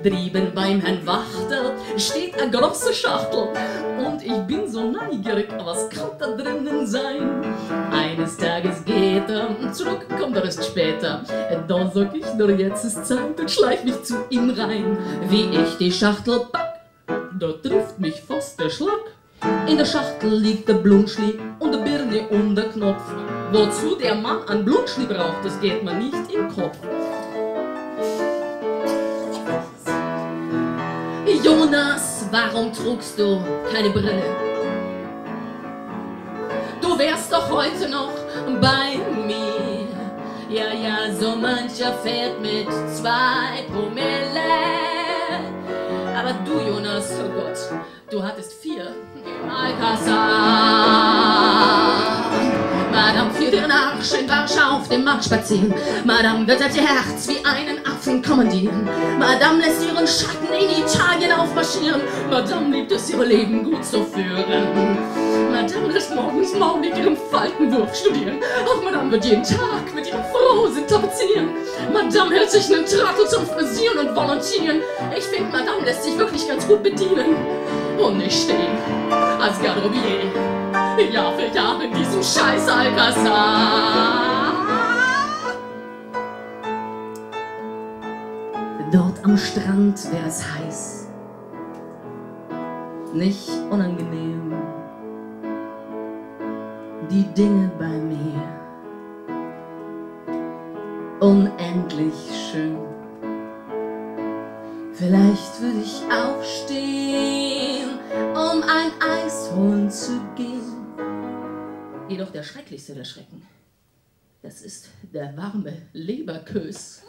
Drüben beim Herrn Wachter steht eine große Schachtel und ich bin so neugierig, was kann da drinnen sein? Eines Tages geht zurück, kommt er erst später. Da sag ich, nur jetzt ist Zeit und schleich mich zu ihm rein. Wie ich die Schachtel pack, da trifft mich fast der Schlag. In der Schachtel liegt der Blunschli und der Birne und der Knopf. Wozu der Mann einen Blunschli braucht, das geht mir nicht im Kopf. Jonas, warum trugst du keine Brille? Du wärst doch heute noch bei mir. Ja, ja, so mancher fährt mit 2 Promille. Aber du, Jonas, oh Gott, du hattest 4 im Alcazar. Madame führt ihren Arsch in Warschau auf dem Markt spazieren. Madame wird selbst ihr Herz wie einen Affen kommandieren. Madame lässt ihren Schatten in Italien aufmarschieren. Madame liebt es, ihr Leben gut zu führen. Madame lässt morgens maulig ihren Faltenwurf studieren. Auch Madame wird jeden Tag mit ihren Frosen tapezieren. Madame hält sich einen Trottel zum Frisieren und Volontieren. Ich finde, Madame lässt sich wirklich ganz gut bedienen. Und ich stehe als Garderobier Jahr für Jahr in diesem scheiß Alcazar. Dort am Strand wär es heiß, nicht unangenehm, die Dinge bei mir unendlich schön. Vielleicht würde ich aufstehen, um ein Eis holen zu gehen. Jedoch der schrecklichste der Schrecken, das ist der warme Leberkös.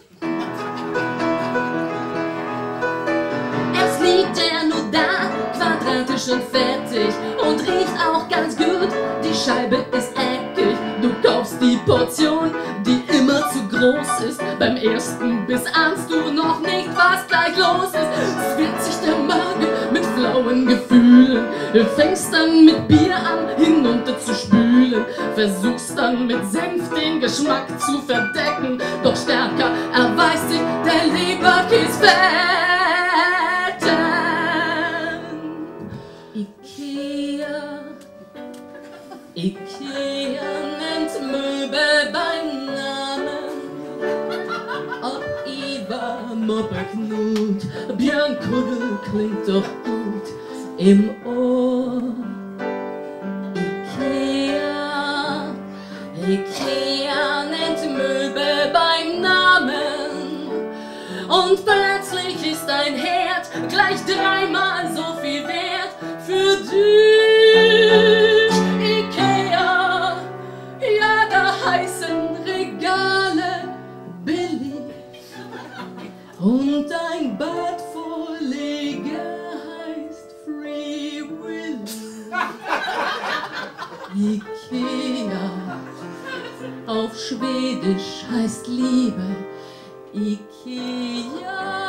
Erst liegt er nur da, quadratisch und fettig und riecht auch ganz gut. Die Scheibe ist eckig, du kaufst die Portion, die immer zu groß ist. Beim ersten Biss ahnst du noch nicht, was gleich los ist. Es wird sich der Magen mit flauen Gefühlen. Du fängst dann mit Bier an, hinunter zu spülen. Versuchst dann mit Senf den Geschmack zu verdecken. Doch stärker erweist sich der Leberkäsefetten. Ikea nennt Möbel beim Namen. Ob Iva, Moppe, Knut, Björn Kuddel klingt doch gut im Ohr. Ikea nennt Möbel beim Namen. Und plötzlich ist ein Herd gleich 3-mal so viel wert für dich. Ikea, ja, da heißen Regale billig und ein Badvorleger heißt Free Will. Ikea auf Schwedisch heißt Liebe. Ikea.